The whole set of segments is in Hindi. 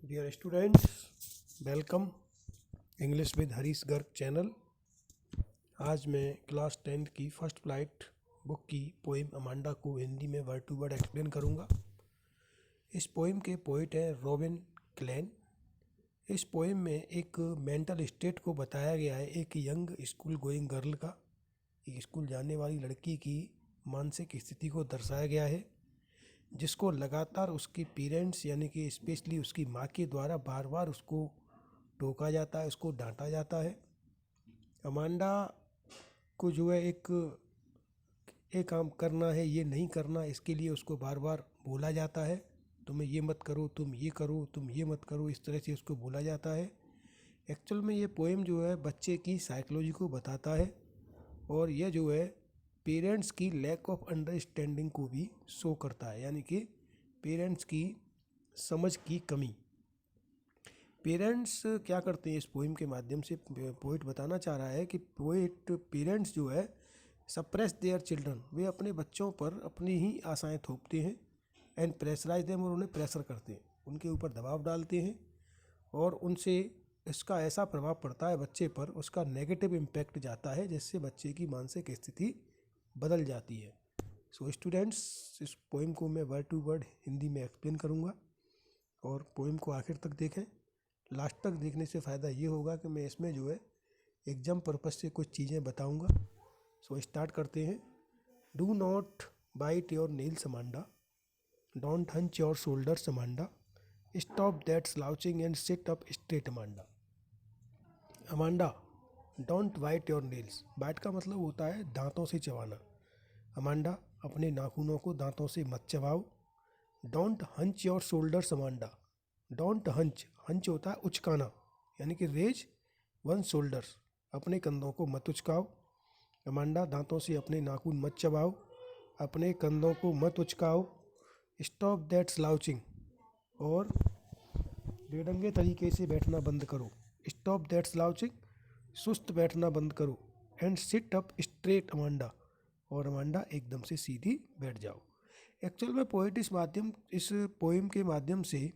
Dear students, welcome English with Harish Garg channel. आज मैं क्लास 10 की फर्स्ट फ्लाइट बुक की पोइम अमांडा को हिंदी में वर्ड टू वर्ड एक्सप्लेन करूंगा। इस पोइम के पोइट हैं रॉबिन क्लेन। इस पोइम में एक मेंटल स्टेट को बताया गया है, एक यंग स्कूल गोइंग गर्ल का, एक स्कूल जाने वाली लड़की की मानसिक स्थिति को दर्शाया गया है, जिसको लगातार उसके पेरेंट्स यानी कि स्पेशली उसकी माँ के द्वारा बार बार उसको टोका जाता है, उसको डांटा जाता है। अमांडा को जो है एक काम करना है, ये नहीं करना, इसके लिए उसको बार बार बोला जाता है, तुम्हें ये मत करो, तुम ये करो, तुम ये मत करो, इस तरह से उसको बोला जाता है। एक्चुअल में ये पोएम जो है बच्चे की साइकोलॉजी को बताता है और यह जो है पेरेंट्स की लैक ऑफ अंडरस्टैंडिंग को भी शो करता है, यानी कि पेरेंट्स की समझ की कमी। पेरेंट्स क्या करते हैं, इस पोइम के माध्यम से पोइट बताना चाह रहा है कि पेरेंट्स जो है सप्रेस देयर चिल्ड्रन, वे अपने बच्चों पर अपनी ही आशाएं थोपते हैं, एंड प्रेशराइज देम, और उन्हें प्रेशर करते हैं, उनके ऊपर दबाव डालते हैं और उनसे इसका ऐसा प्रभाव पड़ता है बच्चे पर, उसका नेगेटिव इम्पैक्ट जाता है, जिससे बच्चे की मानसिक स्थिति बदल जाती है। सो स्टूडेंट्स, इस पोइम को मैं वर्ड टू वर्ड हिंदी में एक्सप्लेन करूँगा और पोइम को आखिर तक देखें। लास्ट तक देखने से फ़ायदा ये होगा कि मैं इसमें जो है एग्जाम पर्पस से कुछ चीज़ें बताऊँगा। सो स्टार्ट करते हैं। Do not bite your nails Amanda, don't hunch your shoulders Amanda, stop that slouching and sit up straight Amanda. Amanda, don't bite your nails, bite का मतलब होता है दांतों से चबाना। अमांडा, अपने नाखूनों को दांतों से मत चबाओ। Don't hunch your shoulders Amanda, don't hunch, hunch होता है उचकाना, यानी कि रेज वन शोल्डर्स, अपने कंधों को मत उचकाओ। अमांडा, दांतों से अपने नाखून मत चबाओ, अपने कंधों को मत उचकाओ। स्टॉप दैट स्लाउचिंग, और बेढंगे तरीके से बैठना बंद करो। स्टॉप दैट स्लाउचिंग, सुस्त बैठना बंद करो। And sit up straight Amanda, और अमांडा एकदम से सीधी बैठ जाओ। एक्चुअल में पोइट इस पोइम के माध्यम से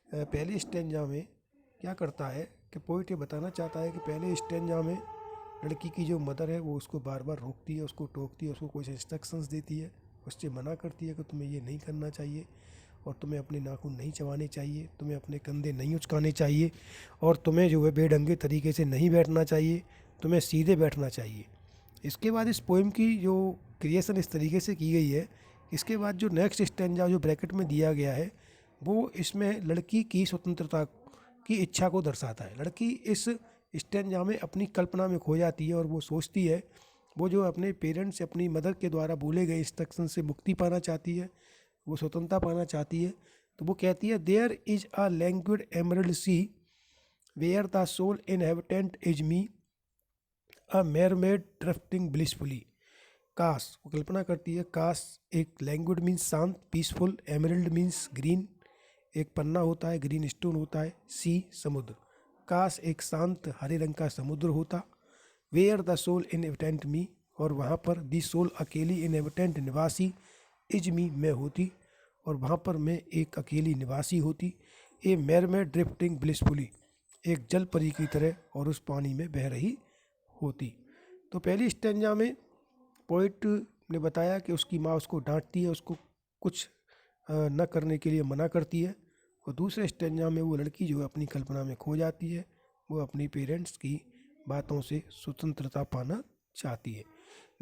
पहले स्टेंजा में क्या करता है कि पोइट ये बताना चाहता है कि पहले स्टेंजा में लड़की की जो मदर है वो उसको बार बार रोकती है, उसको टोकती है, उसको कुछ इंस्ट्रक्शंस देती है, उससे मना करती है कि तुम्हें ये नहीं करना चाहिए और तुम्हें अपने नाखून नहीं चबाने चाहिए, तुम्हें अपने कंधे नहीं उचकाने चाहिए, और तुम्हें जो है बेढंगे तरीके से नहीं बैठना चाहिए, तुम्हें सीधे बैठना चाहिए। इसके बाद इस पोइम की जो क्रिएशन इस तरीके से की गई है, इसके बाद जो नेक्स्ट स्टेंजा जो ब्रैकेट में दिया गया है वो इसमें लड़की की स्वतंत्रता की इच्छा को दर्शाता है। लड़की इस स्टेंजा में अपनी कल्पना में खो जाती है और वो सोचती है, वो जो अपने पेरेंट्स से, अपनी मदर के द्वारा बोले गए इंस्ट्रक्शन से मुक्ति पाना चाहती है, वो स्वतंत्रता पाना चाहती है। तो वो कहती है, there is a languid emerald sea where the sole inhabitant is me, a mermaid drifting blissfully. काश, वो कल्पना करती है, काश, एक लैंग्विड मीन्स शांत, पीसफुल, एमरल्ड मीन्स ग्रीन, एक पन्ना होता है, ग्रीन स्टोन होता है, सी समुद्र, काश एक शांत हरे रंग का समुद्र होता। वेयर द सोल इनहेबिटेंट मी, और वहाँ पर दी सोल अकेली इनहेबिटेंट निवासी, इज मी मैं होती, और वहाँ पर मैं एक अकेली निवासी होती। ए मेरमेड ड्रिफ्टिंग ब्लिसफुली, एक जल परी की तरह और उस पानी में बह रही होती। तो पहली स्टेंजा में पोइट ने बताया कि उसकी माँ उसको डांटती है, उसको कुछ न करने के लिए मना करती है, और दूसरे स्टेंजा में वो लड़की जो है अपनी कल्पना में खो जाती है, वो अपनी पेरेंट्स की बातों से स्वतंत्रता पाना चाहती है।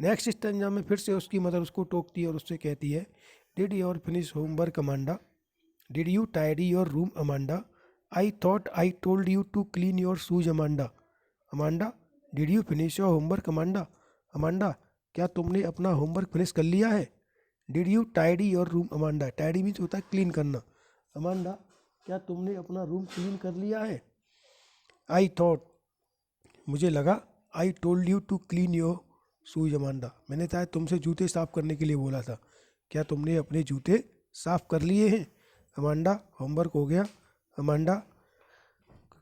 नेक्स्ट स्टेंजा में फिर से उसकी मदर उसको टोकती है और उससे कहती है, did your finish homework Amanda, did you tidy your room Amanda, I thought I told you to clean your shoes Amanda. Amanda, did you finish your homework Amanda, Amanda, क्या तुमने अपना होमवर्क फिनिश कर लिया है। Did you tidy your room Amanda, tidy means होता है क्लीन करना। अमांडा, क्या तुमने अपना रूम क्लीन कर लिया है। आई थॉट, मुझे लगा, I told you to clean your shoes Amanda, मैंने चाहे तुमसे जूते साफ़ करने के लिए बोला था, क्या तुमने अपने जूते साफ़ कर लिए हैं। अमांडा, होमवर्क हो गया, अमांडा,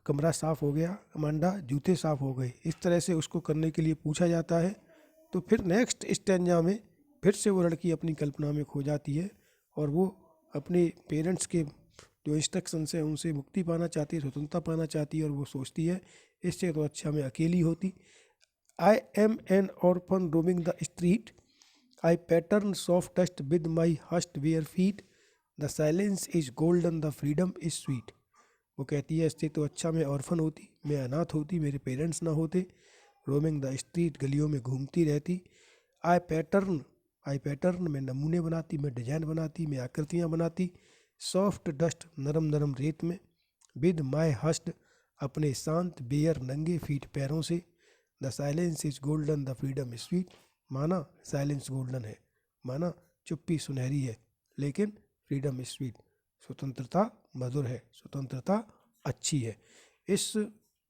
कमरा साफ़ हो गया, अमांडा, जूते साफ़ हो गए। इस तरह से उसको करने के लिए पूछा जाता है। तो फिर नेक्स्ट स्टेंजा में फिर से वो लड़की अपनी कल्पना में खो जाती है और वो अपने पेरेंट्स के जो इंस्ट्रक्शंस है उनसे मुक्ति पाना चाहती है, स्वतंत्रता पाना चाहती है, और वो सोचती है इससे तो अच्छा मैं अकेली होती। I am an orphan roaming the street, I pattern soft dust with my hushed bare feet, the silence is golden the freedom is sweet. वो कहती है इससे तो अच्छा मैं ऑर्फन होती, मैं अनाथ होती, मेरे पेरेंट्स ना होते। रोमिंग द स्ट्रीट, गलियों में घूमती रहती। आई पैटर्न, आई पैटर्न, मैं नमूने बनाती, मैं डिजाइन बनाती, मैं आकृतियाँ बनाती। सॉफ्ट डस्ट, नरम नरम रेत में। विद माई हस्ट, अपने शांत बेयर नंगे फीट पैरों से। The silence is golden the freedom is sweet, माना साइलेंस गोल्डन है, माना चुप्पी सुनहरी है, लेकिन फ्रीडम इज स्वीट, स्वतंत्रता मधुर है, स्वतंत्रता अच्छी है। इस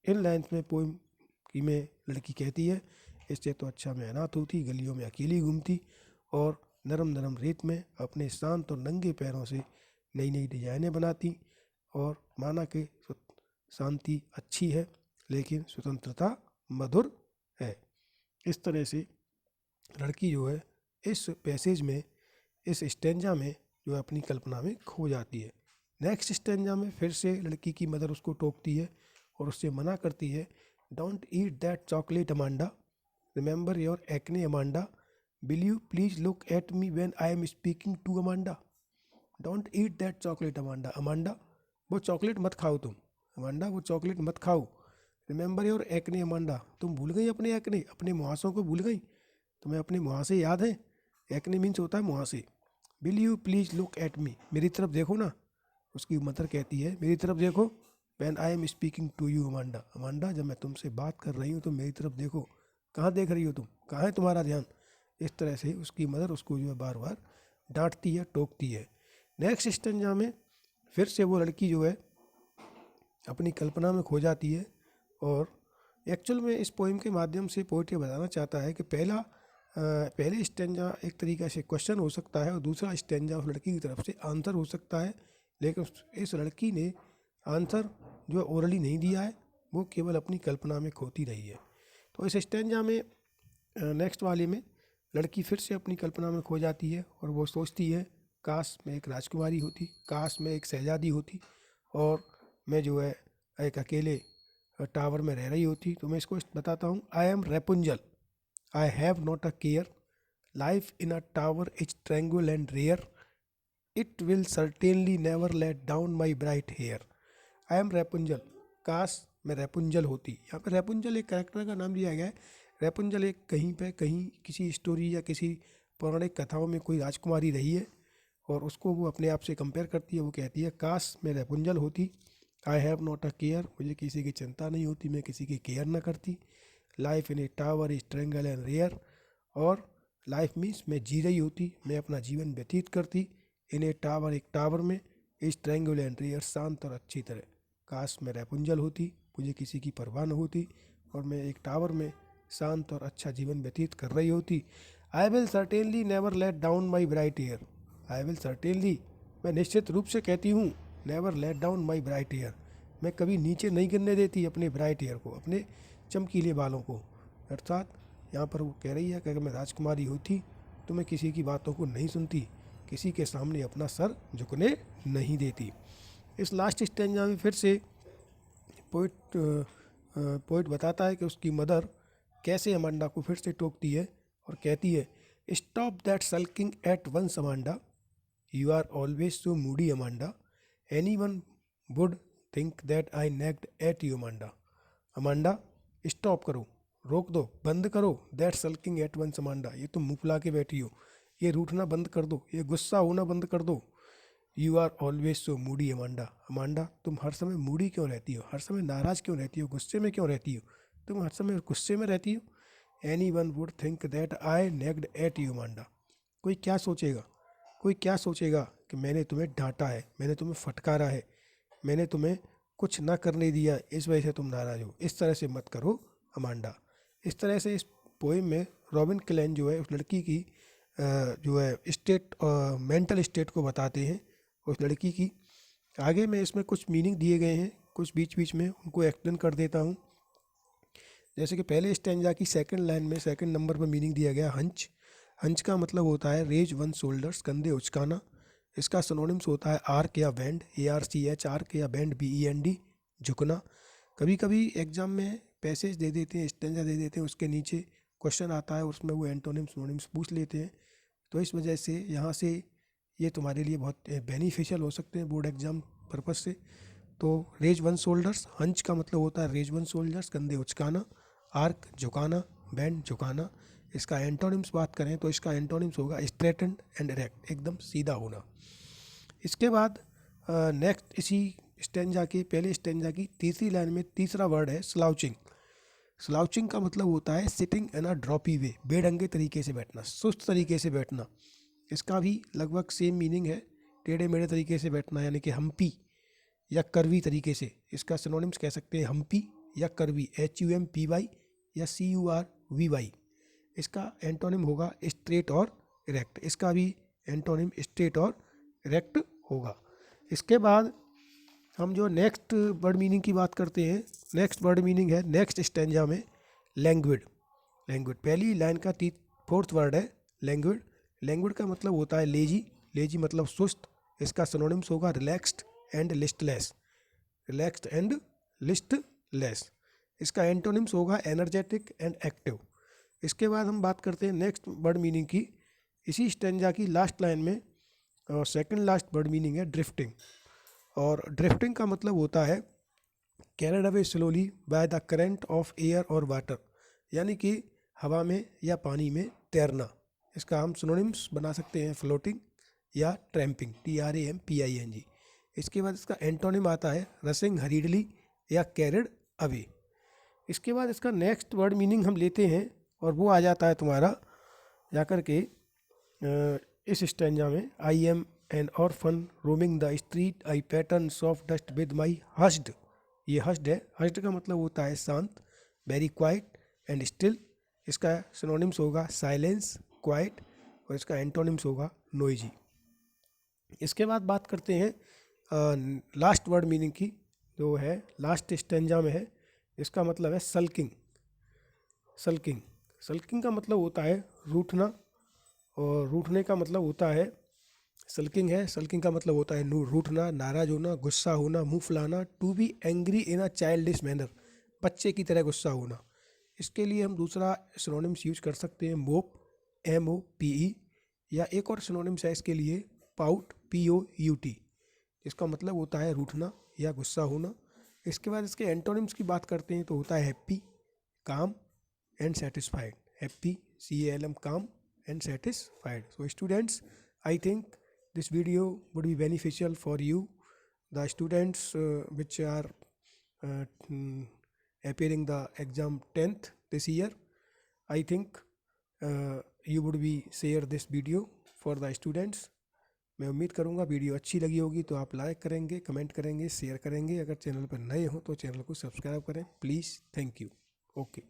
इन लाइन्स में पोइम की में लड़की कहती है इससे तो अच्छा मैं अनाथ होती, गलियों में अकेली घूमती और नरम नरम रेत में अपने शांत और नंगे पैरों से नई नई डिजाइनें बनाती, और माना कि शांति अच्छी है लेकिन स्वतंत्रता मधुर है। इस तरह से लड़की जो है इस पैसेज में, इस स्टेंजा में जो है अपनी कल्पना में खो जाती है। नेक्स्ट स्टेंजा में फिर से लड़की की मदर उसको टोकती है और उससे मना करती है, don't eat that chocolate Amanda, remember your acne Amanda, will you please look at me when I am speaking to Amanda. Don't eat that chocolate Amanda, Amanda वो चॉकलेट मत खाओ तुम, अमांडा वो चॉकलेट मत खाओ। रिमेंबर योर एक्ने अमांडा, तुम भूल गई अपने एक्ने, अपने मुहासों को भूल गई, तुम्हें अपने मुहासे याद हैं? एक्ने मीन्स होता है मुहासे। Will you please look at मी, मेरी तरफ देखो ना, उसकी मदर कहती है मेरी तरफ देखो। When I am speaking to you Amanda, Amanda जब मैं तुमसे बात कर रही हूँ तो मेरी तरफ देखो, कहाँ देख रही हो तुम, कहाँ है तुम्हारा ध्यान। इस तरह से उसकी मदर उसको जो है बार बार डांटती है, टोकती है। नेक्स्ट स्टेंजा में फिर से वो लड़की जो है अपनी कल्पना में खो जाती है, और एक्चुअल में इस पोइम के माध्यम से पोइट ये बताना चाहता है कि पहले स्टेंजा एक तरीके से क्वेश्चन हो सकता है और दूसरा स्टेंजा उस लड़की की तरफ से आंसर हो सकता है, लेकिन इस लड़की ने आंसर जो ओरली नहीं दिया है, वो केवल अपनी कल्पना में खोती रही है। तो इस स्टेंजा में नेक्स्ट वाले में लड़की फिर से अपनी कल्पना में खो जाती है और वो सोचती है काश मैं एक राजकुमारी होती, काश मैं एक शहजादी होती, और मैं जो है एक अकेले टावर में रह रही होती। तो मैं इसको बताता हूँ, I am Rapunzel, I have not a care, life in a tower is tranquil and rare, it will certainly never let down my bright hair. I am Rapunzel, काश मैं रेपुंजल होती। यहाँ पे रेपुंजल एक कैरेक्टर का नाम दिया गया है। रेपुंजल एक कहीं किसी स्टोरी या किसी पौराणिक कथाओं में कोई राजकुमारी रही है, और उसको वो अपने आप से कंपेयर करती है। वो कहती है काश मैं रेपुंजल होती। आई हैव नॉट अ केयर, मुझे किसी की चिंता नहीं होती, मैं किसी की केयर ना करती। Life in a tower is tranquil and rare, और लाइफ मीन्स मैं जी रही होती, मैं अपना जीवन व्यतीत करती इन ए टावर, एक टावर में, इज ट्रैंगल एंड रेयर, शांत और अच्छी तरह। काश मैं रेपुंजल होती, मुझे किसी की परवाह न होती, और मैं एक टावर में शांत और अच्छा जीवन व्यतीत कर रही होती। I will certainly never let down my bright hair, I will certainly, मैं निश्चित रूप से कहती हूँ, never let down my bright hair, मैं कभी नीचे नहीं गिरने देती अपने ब्राइट हेयर को, अपने चमकीले बालों को। अर्थात यहाँ पर वो कह रही है कि अगर मैं राजकुमारी होती तो मैं किसी की बातों को नहीं सुनती, किसी के सामने अपना सर झुकने नहीं देती। इस लास्ट स्टेंजा में फिर से पोइट बताता है कि उसकी मदर कैसे अमांडा को फिर से टोकती है और कहती है, stop that sulking at once Amanda, you are always so moody Amanda, anyone would think that I nagged at you Amanda. Amanda stop करो, रोक दो, बंद करो, that sulking at once Amanda, ये तुम मुँह फुला के बैठी हो, ये रूठना बंद कर दो, ये गुस्सा होना बंद कर दो। You are always so moody Amanda, Amanda तुम हर समय मूडी क्यों रहती हो, हर समय नाराज़ क्यों रहती हो, गुस्से में क्यों रहती हो, तुम हर समय गुस्से में रहती हो। Anyone would think that I nagged at you Amanda, कोई क्या सोचेगा, कोई क्या सोचेगा कि मैंने तुम्हें डांटा है, मैंने तुम्हें फटकारा है, मैंने तुम्हें कुछ ना करने दिया, इस वजह से तुम नाराज़ हो, इस तरह से मत करो अमांडा। इस तरह से इस पोएम में रॉबिन क्लेन जो है उस लड़की की जो है स्टेट, मेंटल स्टेट को बताते हैं उस लड़की की। आगे में इसमें कुछ मीनिंग दिए गए हैं, कुछ बीच बीच में उनको एक्सप्लेन कर देता हूँ। जैसे कि पहले स्टेंजा की सेकंड लाइन में सेकंड नंबर पर मीनिंग दिया गया हंच। हंच का मतलब होता है रेज वन शोल्डर्स, कंधे उचकाना। इसका सिनोनिम्स होता है आर्क या बेंड, ARCH आर्क, या बेंड BEND झुकना। कभी कभी एग्जाम में पैसेज दे देते हैं, स्टेंजा दे देते हैं, उसके नीचे क्वेश्चन आता है, उसमें वो एंटोनिम्स सिनोनिम्स पूछ लेते हैं। तो इस वजह से यहाँ से ये तुम्हारे लिए बहुत बेनिफिशियल हो सकते हैं बोर्ड एग्जाम पर्पज़ से। तो रेज वन शोल्डर्स, हंच का मतलब होता है रेज वन शोल्डर्स, कंधे उचकाना, आर्क झुकाना, बेंड झुकाना। इसका एंटोनिम्स बात करें तो इसका एंटोनिम्स होगा स्ट्रेटन एंड इरेक्ट, एकदम सीधा होना। इसके बाद नेक्स्ट इसी स्टेंजा के पहले स्टेंजा की तीसरी लाइन में तीसरा वर्ड है स्लाउचिंग। स्लाउचिंग का मतलब होता है सिटिंग इन अ ड्रॉपी वे, बेढंगे तरीके से बैठना, सुस्त तरीके से बैठना। इसका भी लगभग सेम मीनिंग है, टेढ़े मेढ़े तरीके से बैठना, यानी कि हम्पी या करवी तरीके से। इसका सिनोनिम्स कह सकते हैं हम्पी या करवी, HUMPY या CURVY। इसका एंटोनिम होगा स्ट्रेट और इरेक्ट। इसका भी एंटोनिम स्ट्रेट और इरेक्ट होगा। इसके बाद हम जो नेक्स्ट वर्ड मीनिंग की बात करते हैं, नेक्स्ट वर्ड मीनिंग है नेक्स्ट स्टेंजा में लैंग्विड। लैंग्विड पहली लाइन का फोर्थ वर्ड है लैंग्विड। लैंग्विड का मतलब होता है लेजी, लेजी मतलब सुस्त। इसका सिनोनिम्स होगा relaxed and listless, relaxed and listless. इसका एंटोनिम्स होगा एनर्जेटिक एंड एक्टिव। इसके बाद हम बात करते हैं नेक्स्ट वर्ड मीनिंग की। इसी स्टेंजा की लास्ट लाइन में सेकंड लास्ट वर्ड मीनिंग है ड्रिफ्टिंग। और ड्रिफ्टिंग का मतलब होता है carried away slowly by the current of air और वाटर, यानी कि हवा में या पानी में तैरना। इसका हम सिनोनिम्स बना सकते हैं फ्लोटिंग या ट्रैम्पिंग, TRAMPING। इसके बाद इसका एंटोनिम आता है रसिंग हरीडली या कैरिड अवे। इसके बाद इसका नेक्स्ट वर्ड मीनिंग हम लेते हैं और वो आ जाता है तुम्हारा जाकर के इस स्टेंजा में I am an orphan roaming the street I pattern of dust with my hushed. ये हस्ड है, हस्ड का मतलब होता है शांत, वेरी क्वाइट एंड स्टिल। इसका सिनोनिम्स होगा साइलेंस, क्वाइट, और इसका एंटोनिम्स होगा नोइजी। इसके बाद बात करते हैं लास्ट वर्ड मीनिंग की, जो है लास्ट स्टेंजा में है। इसका मतलब है सल्किंग। सल्किंग, सल्किंग का मतलब होता है रूठना, और रूठने का मतलब होता है सल्किंग है। सल्किंग का मतलब होता है रूठना, नाराज होना, गुस्सा होना, मुंह फुलाना। To be angry in a childish manner, बच्चे की तरह गुस्सा होना। इसके लिए हम दूसरा सिनोनिम्स यूज कर सकते हैं मोप, MOPE, या एक और सिनोनिम्स है इसके लिए पाउट, POUT। इसका मतलब होता है रूठना या गुस्सा होना। इसके बाद इसके एंटोनिम्स की बात करते हैं तो होता है हैप्पी, काम एंड सेटिस्फाइड। हैप्पी, CALM, काम and satisfied. So students, I think this video would be beneficial for you, the students which are appearing the exam 10th this year. I think you would be share this video for the students. मैं उम्मीद करूँगा वीडियो अच्छी लगी होगी तो आप लाइक करेंगे, कमेंट करेंगे, शेयर करेंगे। अगर चैनल पर नए हो तो चैनल को सब्सक्राइब करें प्लीज़। Thank you. ओके।